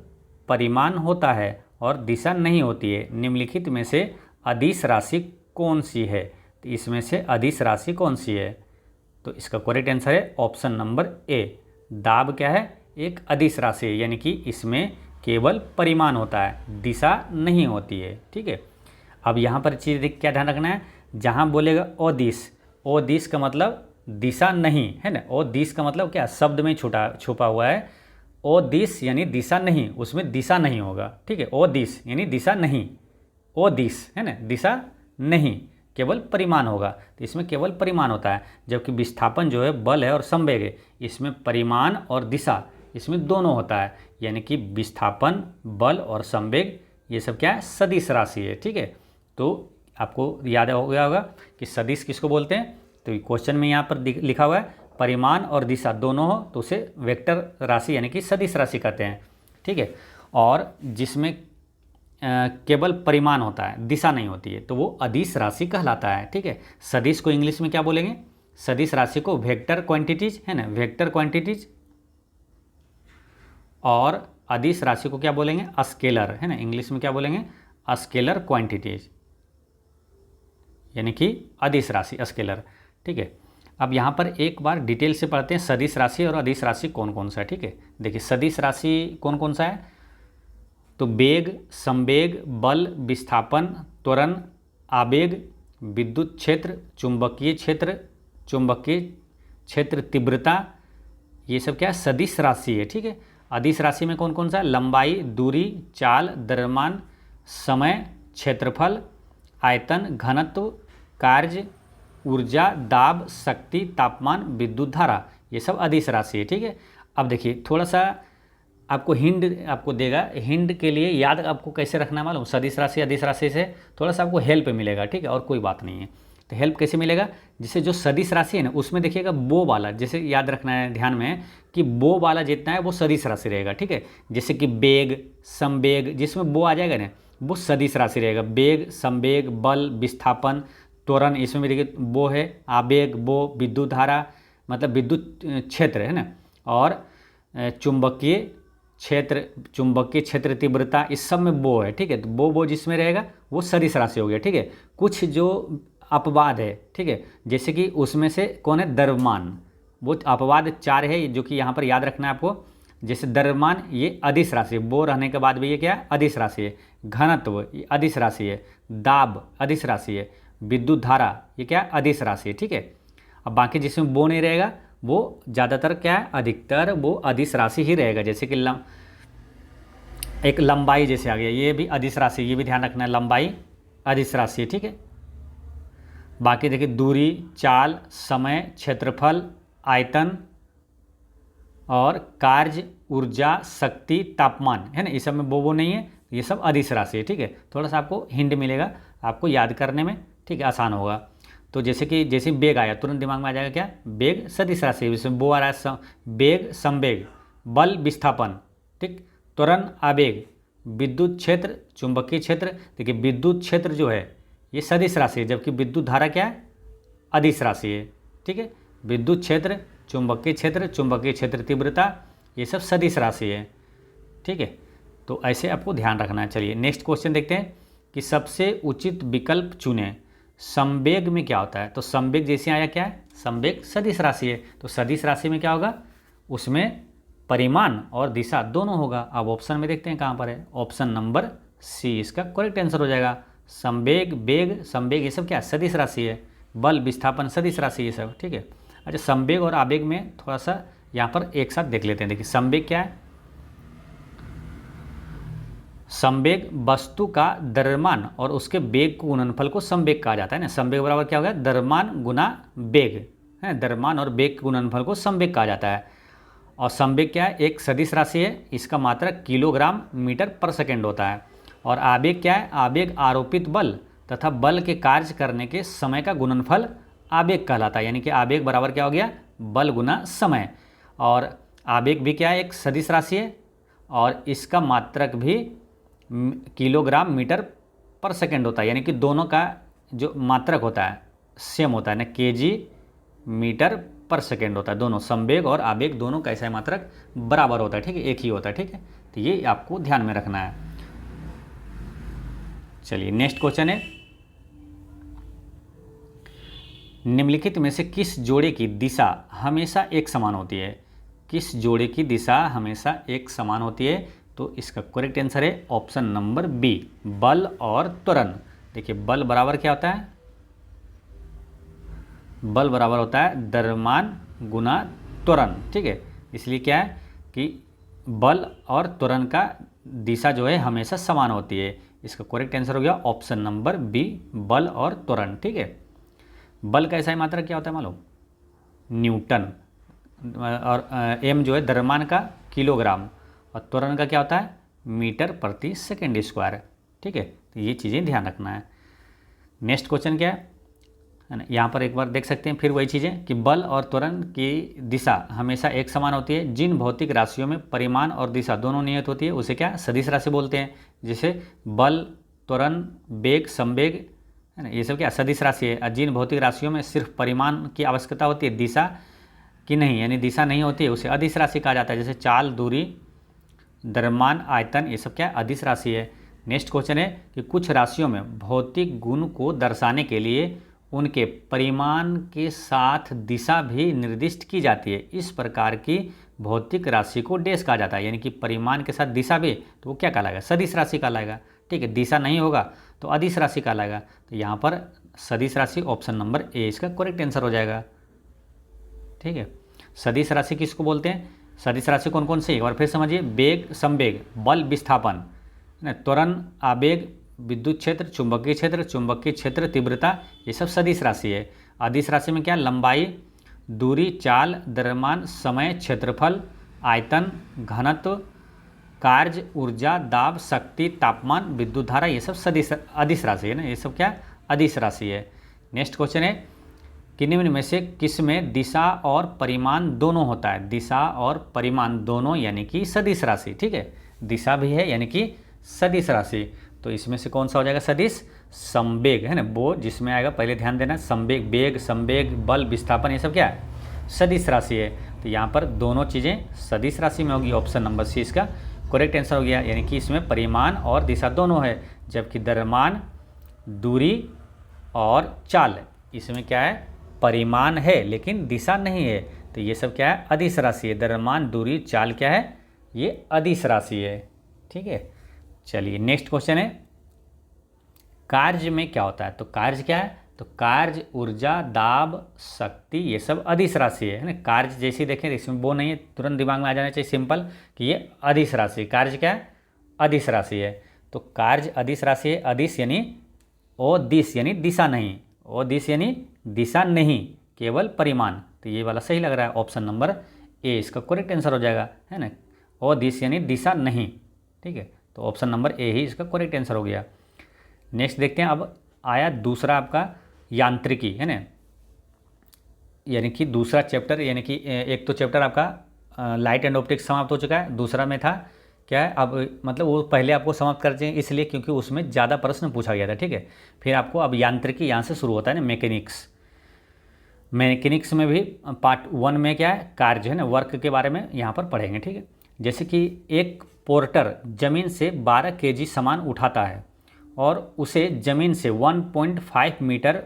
परिमाण होता है और दिशा नहीं होती है। निम्नलिखित में से अदिश राशि कौन सी है, तो इसमें से अदिश राशि कौन सी है, तो इसका करेक्ट आंसर है ऑप्शन नंबर ए। दाब क्या है, एक अदिश राशि है, यानी कि इसमें केवल परिमाण होता है, दिशा नहीं होती है। ठीक है, अब यहाँ पर चीज़ क्या ध्यान रखना है, जहाँ बोलेगा अदिश, अदिश का मतलब दिशा नहीं, है ना। अदिश का मतलब क्या, शब्द में छुपा हुआ है। अदिश यानी दिशा नहीं, उसमें दिशा नहीं होगा। ठीक है, अदिश यानी दिशा नहीं, अदिश है ना, दिशा नहीं, केवल परिमाण होगा। तो इसमें केवल परिमाण होता है, जबकि विस्थापन जो है बल है और संवेग है, इसमें परिमाण और दिशा इसमें दोनों होता है। यानी कि विस्थापन, बल और संवेग ये सब क्या है, सदिश राशि है। ठीक है, तो आपको याद हो गया होगा कि सदिश किसको बोलते हैं, तो क्वेश्चन में यहाँ पर लिखा हुआ है परिमाण और दिशा दोनों हो तो उसे वेक्टर राशि यानी कि सदिश राशि कहते हैं। ठीक है, और जिसमें केवल परिमाण होता है, दिशा नहीं होती है, तो वो अदिश राशि कहलाता है। ठीक है, सदिश को इंग्लिश में क्या बोलेंगे, सदिश राशि को वेक्टर क्वांटिटीज, है ना, वेक्टर क्वांटिटीज। और अदिश राशि को क्या बोलेंगे, स्केलर, है ना, इंग्लिश में क्या बोलेंगे, स्केलर क्वांटिटीज, यानी कि अदिश राशि, स्केलर। ठीक है, अब यहाँ पर एक बार डिटेल से पढ़ते हैं सदिश राशि और अदिश राशि कौन कौन सा है। ठीक है, देखिए सदिश राशि कौन कौन सा है, तो वेग, संवेग, बल, विस्थापन, त्वरण, आवेग, विद्युत क्षेत्र, चुंबकीय क्षेत्र, चुंबकीय क्षेत्र तीव्रता, ये सब क्या है, सदिश राशि है। ठीक है, अदिश राशि में कौन कौन सा है, लंबाई, दूरी, चाल, द्रव्यमान, समय, क्षेत्रफल, आयतन, घनत्व, कार्य, ऊर्जा, दाब, शक्ति, तापमान, विद्युत धारा, ये सब अदिश राशि है। ठीक है, अब देखिए थोड़ा सा आपको हिंड आपको देगा, हिंड के लिए याद आपको कैसे रखना मालूम, सदिश राशि अदिश राशि से थोड़ा सा आपको हेल्प मिलेगा। ठीक है, और कोई बात नहीं है। तो हेल्प कैसे मिलेगा, जैसे जो सदिश राशि है ना उसमें देखिएगा बो वाला, जैसे याद रखना है ध्यान में कि बो वाला जितना है वो सदिश राशि रहेगा। ठीक है, जैसे कि वेग, संवेग, जिसमें बो आ जाएगा ना वो सदिश राशि रहेगा। वेग, संवेग, बल, विस्थापन, त्वरण, इसमें भी देखिए बो है, आवेग बो, विद्युत धारा मतलब विद्युत क्षेत्र है ना, और चुंबकीय क्षेत्र, चुंबकीय क्षेत्र तीव्रता, इस सब में बो है। ठीक है, तो बो जिसमें रहेगा वो सदिश राशि हो गया। ठीक है, कुछ जो अपवाद है, ठीक है, जैसे कि उसमें से कौन है, द्रव्यमान, वो अपवाद 4 है जो कि यहाँ पर याद रखना है आपको। जैसे द्रव्यमान ये अदिश राशि, बो रहने के बाद भी ये क्या है, अदिश राशि है। घनत्व ये अदिश राशि है। दाब अदिश राशि है। विद्युत धारा ये क्या है, अदिश राशि है। ठीक है, अब बाकी जिसमें बो नहीं रहेगा वो ज़्यादातर क्या है, अधिकतर वो अदिश राशि ही रहेगा। जैसे कि एक लंबाई जैसे आ गया, ये भी अदिश राशि, ये भी ध्यान रखना है, लंबाई अदिश राशि है। ठीक है, बाकी देखिए दूरी, चाल, समय, क्षेत्रफल, आयतन और कार्य, ऊर्जा, शक्ति, तापमान, है ना, इस सब में वो नहीं है, ये सब अदिश राशि है। ठीक है, थोड़ा सा आपको हिंट मिलेगा, आपको याद करने में ठीक है आसान होगा। तो जैसे बेग आया तुरंत दिमाग में आ जाएगा क्या, बेग सदिश राशि, इसमें वो आ रहा है बेग संवेग, बल विस्थापन, ठीक, त्वरण आवेग, विद्युत क्षेत्र चुंबकीय क्षेत्र। देखिए विद्युत क्षेत्र जो है ये सदिश राशि है, जबकि विद्युत धारा क्या है, अदिश राशि है। ठीक है, विद्युत क्षेत्र चुंबकीय क्षेत्र तीव्रता ये सब सदिश राशि है। ठीक है, तो ऐसे आपको ध्यान रखना है। चलिए नेक्स्ट क्वेश्चन देखते हैं कि सबसे उचित विकल्प चुनें। संवेग में क्या होता है, तो संवेग जैसे आया क्या है, संवेग सदिश राशि है, तो सदिश राशि में क्या होगा, उसमें परिमाण और दिशा दोनों होगा। अब ऑप्शन में देखते हैं कहाँ पर है, ऑप्शन नंबर सी इसका करेक्ट आंसर हो जाएगा। संवेग बेग संवेग ये सब क्या सदिश राशि है, बल विस्थापन सदिश राशि ये सब। ठीक है, अच्छा संवेग और आवेग में थोड़ा सा यहाँ पर एक साथ देख लेते हैं। देखिए संवेग क्या है, संवेग वस्तु का द्रव्यमान और उसके वेग को गुणनफल को संवेग कहा जाता है ना। संवेग बराबर क्या होगा, द्रव्यमान गुना वेग है, द्रव्यमान और वेग के गुणनफल को संवेग कहा जाता है। और संवेग क्या है, एक सदिश राशि है, इसका मात्रक किलोग्राम मीटर पर सेकेंड होता है। और आवेग क्या है, आवेग आरोपित बल तथा बल के कार्य करने के समय का गुणनफल आवेग कहलाता है। यानी कि आवेग बराबर क्या हो गया, बल गुना समय। और आवेग भी क्या है, एक सदिश राशि है और इसका मात्रक भी किलोग्राम मीटर पर सेकेंड होता है। यानी कि दोनों का जो मात्रक होता है सेम होता है ना, केजी मीटर पर सेकेंड होता है। दोनों संवेग और आवेग दोनों का ऐसा मात्रक बराबर होता है। ठीक है, एक ही होता है। ठीक है, तो ये आपको ध्यान में रखना है। चलिए नेक्स्ट क्वेश्चन है, निम्नलिखित में से किस जोड़े की दिशा हमेशा एक समान होती है। किस जोड़े की दिशा हमेशा एक समान होती है, तो इसका करेक्ट आंसर है ऑप्शन नंबर बी, बल और त्वरण। देखिए बल बराबर क्या होता है, बल बराबर होता है द्रव्यमान गुना त्वरण। ठीक है, इसलिए क्या है कि बल और त्वरण का दिशा जो है हमेशा समान होती है। इसका करेक्ट आंसर हो गया ऑप्शन नंबर बी, बल और त्वरण। ठीक है, बल का ऐसा ही मात्रा क्या होता है मालूम, न्यूटन, और एम जो है द्रव्यमान का किलोग्राम, और त्वरण का क्या होता है मीटर प्रति सेकेंड स्क्वायर। ठीक है, तो ये चीज़ें ध्यान रखना है। नेक्स्ट क्वेश्चन क्या है ना, यहाँ पर एक बार देख सकते हैं फिर वही चीज़ें कि बल और त्वरण की दिशा हमेशा एक समान होती है। जिन भौतिक राशियों में परिमाण और दिशा दोनों नियत होती है उसे क्या सदिश राशि बोलते हैं। जैसे बल त्वरण वेग संवेग है ना, ये सब क्या सदिश राशि है। जिन भौतिक राशियों में सिर्फ परिमाण की आवश्यकता होती है, दिशा की नहीं, यानी दिशा नहीं होती है, उसे अदिश राशि कहा जाता है। जैसे चाल, दूरी, द्रव्यमान, आयतन, ये सब क्या अदिश राशि है। नेक्स्ट क्वेश्चन है कि कुछ राशियों में भौतिक गुण को दर्शाने के लिए उनके परिमाण के साथ दिशा भी निर्दिष्ट की जाती है। इस प्रकार की भौतिक राशि को डैश कहा जाता है। यानी कि परिमाण के साथ दिशा भी, तो वो क्या कहलाएगा, सदिश राशि कहलाएगा। ठीक है, दिशा नहीं होगा तो अदिश राशि कहलाएगा। तो यहाँ पर सदिश राशि ऑप्शन नंबर ए इसका करेक्ट आंसर हो जाएगा। ठीक है, सदिश राशि किसको बोलते हैं, सदिश राशि कौन कौन सी, एक बार फिर समझिए, वेग संवेग, बल विस्थापन, त्वरण आवेग, विद्युत क्षेत्र चुंबकीय क्षेत्र तीव्रता, ये सब सदिश राशि है। अदिश राशि में क्या, लंबाई, दूरी, चाल, द्रव्यमान, समय, क्षेत्रफल, आयतन, घनत्व, कार्य, ऊर्जा, दाब, शक्ति, तापमान, विद्युत धारा, ये सब सदिश अदिश राशि है ना, ये सब क्या अदिश राशि है। नेक्स्ट क्वेश्चन है कि निम्न में से किस में दिशा और परिमाण दोनों होता है। दिशा और परिमाण दोनों यानी कि सदिश राशि। ठीक है, दिशा भी है यानी कि सदिश राशि, तो इसमें से कौन सा हो जाएगा सदिश, संवेग है ना, वो जिसमें आएगा पहले ध्यान देना, संवेग, वेग संवेग, बल विस्थापन, ये सब क्या है सदिश राशि है। तो यहाँ पर दोनों चीज़ें सदिश राशि में होगी। ऑप्शन नंबर सी इसका करेक्ट आंसर हो गया। यानी कि इसमें परिमाण और दिशा दोनों है, जबकि द्रव्यमान, दूरी और चाल, इसमें क्या है परिमाण है लेकिन दिशा नहीं है। तो ये सब क्या है अदिश राशि है। द्रव्यमान, दूरी, चाल क्या है, ये अदिश राशि है। ठीक है, चलिए नेक्स्ट क्वेश्चन है, कार्य में क्या होता है। तो कार्य क्या है, तो कार्य, ऊर्जा, दाब, शक्ति, ये सब अदिश राशि है ना। कार्य जैसे ही देखें इसमें वो नहीं है, तुरंत दिमाग में आ जाना चाहिए सिंपल कि ये अदिश राशि, कार्य क्या है अदिश राशि है। तो कार्य अदिश राशि है। अदिश यानी ओ दिश यानी दिशा नहीं, ओ दिश यानी दिशा नहीं, केवल परिमाण। तो ये वाला सही लग रहा है, ऑप्शन नंबर ए इसका करेक्ट आंसर हो जाएगा है ना, ओ दिश यानी दिशा नहीं। ठीक है, तो ऑप्शन नंबर ए ही इसका करेक्ट आंसर हो गया। नेक्स्ट देखते हैं, अब आया दूसरा आपका यांत्रिकी, है ना, यानी कि दूसरा चैप्टर, यानी कि एक तो चैप्टर आपका लाइट एंड ऑप्टिक्स समाप्त हो चुका है, दूसरा में था क्या है, अब मतलब वो पहले आपको समाप्त कर दें इसलिए क्योंकि उसमें ज़्यादा प्रश्न पूछा गया था, ठीक है। फिर आपको अब यांत्रिकी यहाँ से शुरू होता है ना, मैकेनिक्स। मैकेनिक्स में भी पार्ट 1 में क्या है, कार्य है ना, वर्क के बारे में यहाँ पर पढ़ेंगे, ठीक है। जैसे कि एक पोर्टर ज़मीन से 12 केजी सामान उठाता है और उसे ज़मीन से 1.5 मीटर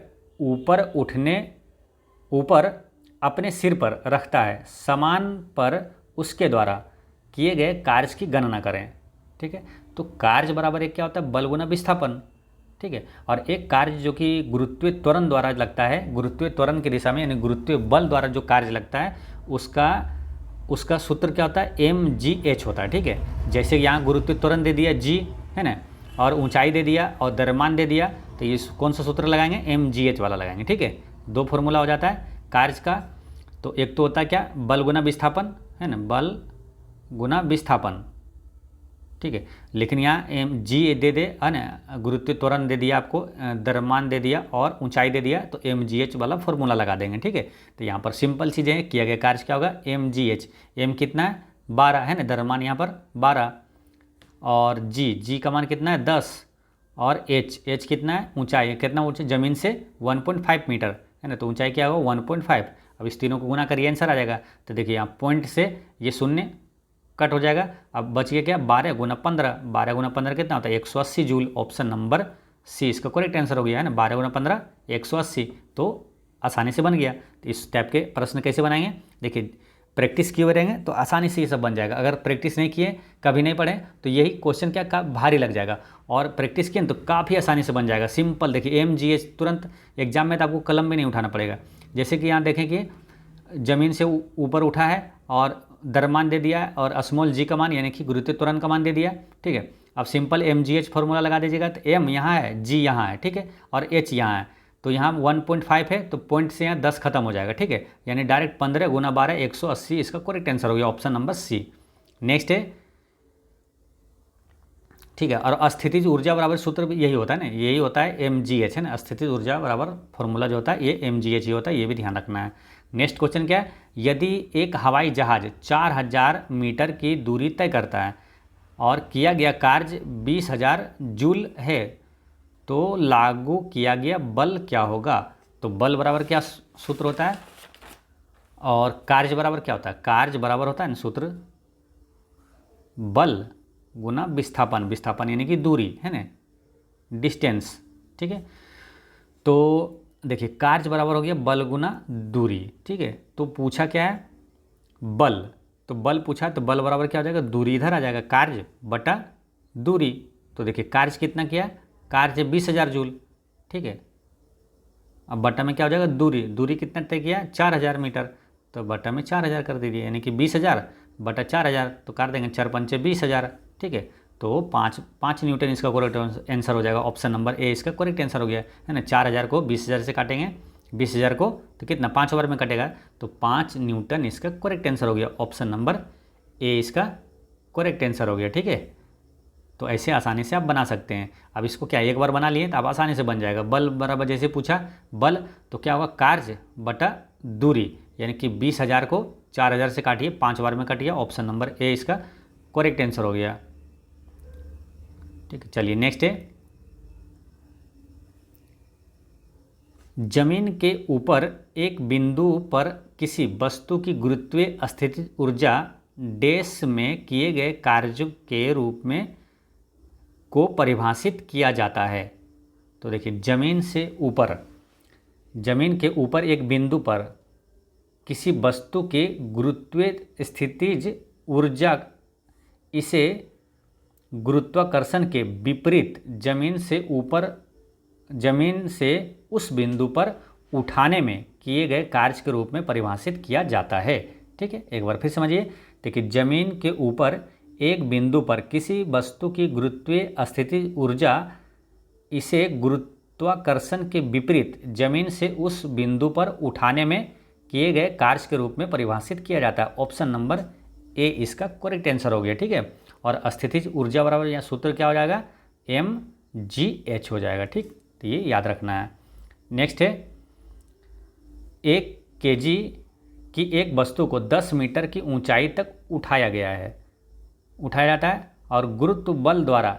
ऊपर अपने सिर पर रखता है, सामान पर उसके द्वारा किए गए कार्य की गणना करें, ठीक है। तो कार्य बराबर एक क्या होता है, बल गुना विस्थापन, ठीक है। और एक कार्य जो कि गुरुत्वीय त्वरण द्वारा लगता है, गुरुत्वीय त्वरण की दिशा में यानी गुरुत्वीय बल द्वारा जो कार्य लगता है उसका सूत्र क्या होता है, mgh होता है, ठीक है। जैसे यहाँ गुरुत्वीय त्वरण दे दिया g, है ना, और ऊंचाई दे दिया और द्रव्यमान दे दिया, तो ये कौन सा सूत्र लगाएंगे, mgh वाला लगाएंगे, ठीक है। दो फॉर्मूला हो जाता है कार्य का, तो एक तो होता है क्या, बल गुना विस्थापन, है ना, बल गुना विस्थापन, ठीक है। लेकिन यहाँ g दे दे, है ना, गुरुत्वीय त्वरण दे दिया आपको, द्रव्यमान दे दिया और ऊंचाई दे दिया, तो mgh वाला फॉर्मूला लगा देंगे, ठीक है। तो यहाँ पर सिंपल चीज़ें हैं, किया गया कार्य क्या होगा, mgh, m कितना है 12, है ना, द्रव्यमान यहाँ पर 12, और g का मान कितना है 10, और h कितना है, ऊंचाई कितना, ऊंचाई ज़मीन से 1.5 मीटर, है ना, तो ऊंचाई क्या होगा 1.5। अब इस तीनों को गुना करिए, आंसर आ जाएगा। तो देखिए यहाँ पॉइंट से ये शून्य कट हो जाएगा, अब बच गया क्या, 12 गुना 15, 12 गुना 15 कितना होता है 180 जूल, ऑप्शन नंबर सी इसका करेक्ट आंसर हो गया, है ना, 12 गुना 15 180, तो आसानी से बन गया। तो इस टाइप के प्रश्न कैसे बनाएंगे, देखिए प्रैक्टिस किए हुए रहेंगे तो आसानी से ये सब बन जाएगा। अगर प्रैक्टिस नहीं किए, कभी नहीं पढ़े, तो यही क्वेश्चन क्या भारी लग जाएगा, और प्रैक्टिस किए तो काफ़ी आसानी से बन जाएगा, सिंपल। देखिए mgh तुरंत एग्जाम में तो आपको कलम भी नहीं उठाना पड़ेगा। जैसे कि यहाँ देखें कि ज़मीन से ऊपर उठा है और द्रव्यमान दे दिया है और स्मॉल g का मान यानी कि गुरुत्वीय त्वरण का मान दे दिया, ठीक है। अब सिंपल mgh फॉर्मूला लगा दीजिएगा, तो m यहाँ है, g यहाँ है, ठीक है, और h यहाँ है, तो यहाँ 1.5 है, तो पॉइंट से यहाँ 10 खत्म हो जाएगा, ठीक है। यानी डायरेक्ट 15 गुना 12 180 इसका करेक्ट आंसर हो गया, ऑप्शन नंबर सी। नेक्स्ट है, ठीक है, और स्थितिज ऊर्जा बराबर सूत्र भी यही होता है ना, यही होता है mgh, है ना, स्थितिज ऊर्जा बराबर फॉर्मूला जो होता है ये mgh ही होता है, ये भी ध्यान रखना है। नेक्स्ट क्वेश्चन क्या है, यदि एक हवाई जहाज 4000 मीटर की दूरी तय करता है और किया गया कार्य 20,000 जूल है, तो लागू किया गया बल क्या होगा। तो बल बराबर क्या सूत्र होता है, और कार्य बराबर क्या होता है, कार्य बराबर होता है ना सूत्र बल गुना विस्थापन, विस्थापन यानी कि दूरी, है ना, डिस्टेंस, ठीक है। तो देखिए कार्य बराबर हो गया बल गुना दूरी, ठीक है। तो पूछा क्या है, बल, तो बल पूछा, तो बल बराबर क्या हो जाएगा, दूरी इधर आ जाएगा, कार्य बटा दूरी। तो देखिए कार्य कितना किया, कार्य 20,000 जूल, ठीक है। अब बटा में क्या हो जाएगा, दूरी, दूरी कितना तय किया 4000 मीटर, तो बटा में 4000 कर दीजिए, यानी कि 20,000 बटा 4000, तो कर देंगे 4 पंचे 20,000, ठीक है। तो 5 न्यूटन इसका करेक्ट आंसर हो जाएगा, ऑप्शन नंबर ए इसका करेक्ट आंसर हो गया, है ना। 4000 को 20,000 से काटेंगे, 20,000 को तो कितना 5 ओवर में कटेगा, तो 5 न्यूटन इसका करेक्ट आंसर हो गया, ऑप्शन नंबर ए इसका करेक्ट आंसर हो गया, ठीक है। तो ऐसे आसानी से आप बना सकते हैं। अब इसको क्या एक बार बना लिए तो अब आसानी से बन जाएगा। बल बराबर जैसे पूछा बल, तो क्या होगा कार्य बटा दूरी, यानी कि 20,000 को 4000 से काटिए, 5 बार में काटिए, ऑप्शन नंबर ए इसका करेक्ट आंसर हो गया, ठीक है। चलिए नेक्स्ट है, जमीन के ऊपर एक बिंदु पर किसी वस्तु की गुरुत्वीय स्थिति ऊर्जा डैश में किए गए कार्यों के रूप में को परिभाषित किया जाता है। तो देखिए जमीन के ऊपर एक बिंदु पर किसी वस्तु के गुरुत्वीय स्थितिज ऊर्जा, इसे गुरुत्वाकर्षण के विपरीत जमीन से उस बिंदु पर उठाने में किए गए कार्य के रूप में परिभाषित किया जाता है, ठीक है। एक बार फिर समझिए, देखिए जमीन के ऊपर एक बिंदु पर किसी वस्तु की गुरुत्वीय स्थिति ऊर्जा, इसे गुरुत्वाकर्षण के विपरीत जमीन से उस बिंदु पर उठाने में किए गए कार्य के रूप में परिभाषित किया जाता है, ऑप्शन नंबर ए इसका करेक्ट आंसर हो गया, ठीक है। और स्थितिज ऊर्जा बराबर यहाँ सूत्र क्या हो जाएगा, mgh हो जाएगा। ठीक, तो ये याद रखना है। नेक्स्ट है 1 kg की एक वस्तु को 10 मीटर की ऊंचाई तक उठाया गया है, उठाया जाता है, और गुरुत्व बल द्वारा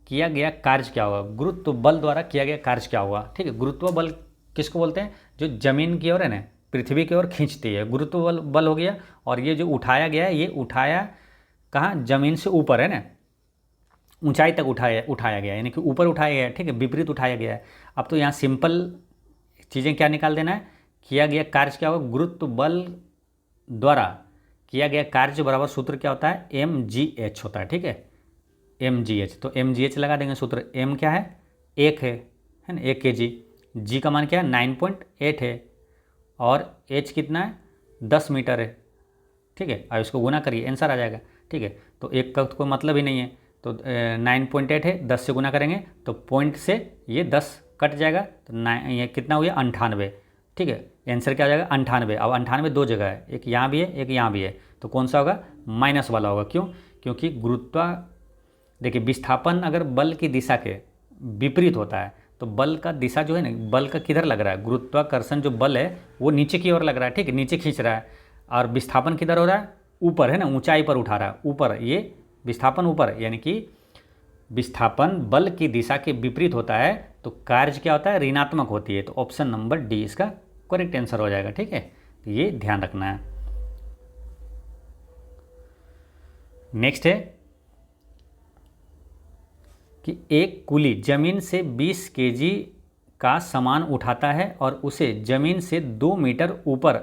किया गया कार्य क्या होगा, गुरुत्व बल द्वारा किया गया कार्य क्या होगा। ठीक है, गुरुत्व बल किसको बोलते हैं, जो जमीन की ओर है ना, पृथ्वी की ओर खींचती है, गुरुत्व बल हो गया। और ये जो उठाया गया है, ये उठाया कहाँ, जमीन से ऊपर है ना, ऊंचाई तक उठाया गया, यानी कि ऊपर उठाया गया है। ठीक है, विपरीत उठाया गया है। अब तो यहाँ सिंपल चीज़ें क्या निकाल देना है, किया गया कार्य क्या होगा, गुरुत्व बल द्वारा किया गया कार्य बराबर सूत्र क्या होता है, mgh होता है। ठीक है, mgh, तो mgh लगा देंगे सूत्र। m क्या है, 1 है ना, 1 kg, g का मान क्या है 9.8 है, और h कितना है 10 मीटर है। ठीक है, अब इसको गुना करिए, आंसर आ जाएगा। ठीक है, तो एक का कोई मतलब ही नहीं है, तो 9.8 है, 10 से गुना करेंगे तो पॉइंट से ये 10 कट जाएगा, तो ये कितना हो गया 98। ठीक है, आंसर क्या हो जाएगा 98। अब 98 दो जगह है, एक यहाँ भी है, एक यहाँ भी है, तो कौन सा होगा, माइनस वाला होगा। क्यों, क्योंकि देखिए विस्थापन अगर बल की दिशा के विपरीत होता है तो बल का दिशा जो है ना, बल का किधर लग रहा है, गुरुत्वाकर्षण जो बल है वो नीचे की ओर लग रहा है। ठीक है, नीचे खींच रहा है, और विस्थापन किधर हो रहा है, ऊपर है ना, ऊंचाई पर उठा रहा है, ऊपर, ये विस्थापन ऊपर, यानी कि विस्थापन बल की दिशा के विपरीत होता है तो कार्य क्या होता है, ऋणात्मक होती है। तो ऑप्शन नंबर डी इसका करेक्ट आंसर हो जाएगा। ठीक है, तो ये ध्यान रखना है। नेक्स्ट है कि एक कुली जमीन से 20 kg का सामान उठाता है और उसे जमीन से 2 मीटर ऊपर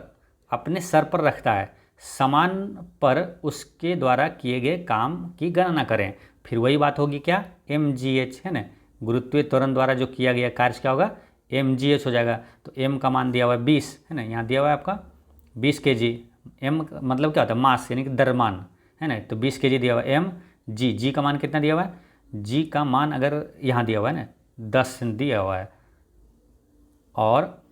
अपने सर पर रखता है। सामान पर उसके द्वारा किए गए काम की गणना करें। फिर वही बात होगी क्या, mgh है ना, गुरुत्वीय त्वरण द्वारा जो किया गया कार्य क्या होगा, mgh हो जाएगा। तो m का मान दिया हुआ है 20 है ना, यहाँ दिया हुआ है आपका 20 kg। m मतलब क्या होता है, मास यानी कि द्रव्यमान है ना, तो 20 kg दिया हुआ है। g का मान कितना दिया हुआ है, g का मान अगर यहाँ दिया हुआ है ना 10 दिया हुआ है, और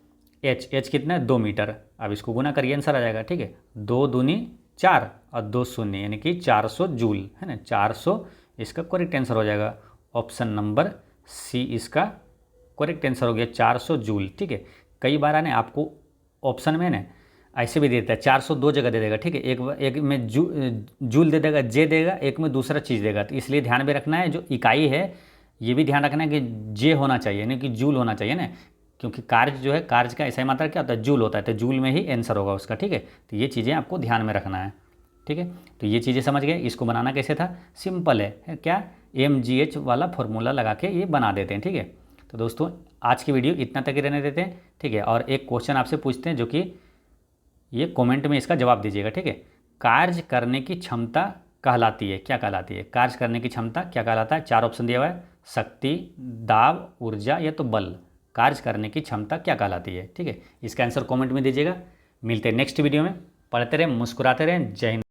h कितना है 2 मीटर। अब इसको गुना करिए, आंसर आ जाएगा। ठीक है, 2 दूनी 4 और 2 शून्य, यानी कि 400 जूल है ना, 400 इसका करेक्ट आंसर हो जाएगा। ऑप्शन नंबर सी इसका करेक्ट आंसर हो गया, 400 जूल। ठीक है, कई बार आने आपको ऑप्शन में ना ऐसे भी देता है, 400 दो जगह दे देगा। ठीक है, एक में जूल दे देगा, जे देगा, एक में दूसरा चीज़ देगा। तो इसलिए ध्यान में रखना है, जो इकाई है ये भी ध्यान रखना है कि जे होना चाहिए, यानी कि जूल होना चाहिए ना, क्योंकि कार्य जो है, कार्य का ऐसा मात्रा क्या होता है, जूल होता है, तो जूल में ही आंसर होगा उसका। ठीक है, तो ये चीज़ें आपको ध्यान में रखना है। ठीक है, तो ये चीज़ें समझ गए। इसको बनाना कैसे था, सिंपल है क्या, mgh वाला फॉर्मूला लगा के ये बना देते हैं। ठीक है, तो दोस्तों आज की वीडियो इतना तक ही रहने देते हैं। ठीक है, और एक क्वेश्चन आपसे पूछते हैं, जो कि ये कमेंट में इसका जवाब दीजिएगा। ठीक है, कार्य करने की क्षमता कहलाती है, क्या कहलाती है, कार्य करने की क्षमता क्या कहलाता है। 4 ऑप्शन दिया हुआ है, शक्ति, दाब, ऊर्जा या तो बल। कार्य करने की क्षमता क्या कहलाती है। ठीक है, इसका आंसर कमेंट में दीजिएगा। मिलते हैं नेक्स्ट वीडियो में, पढ़ते रहें, मुस्कुराते रहें। जय हिंद।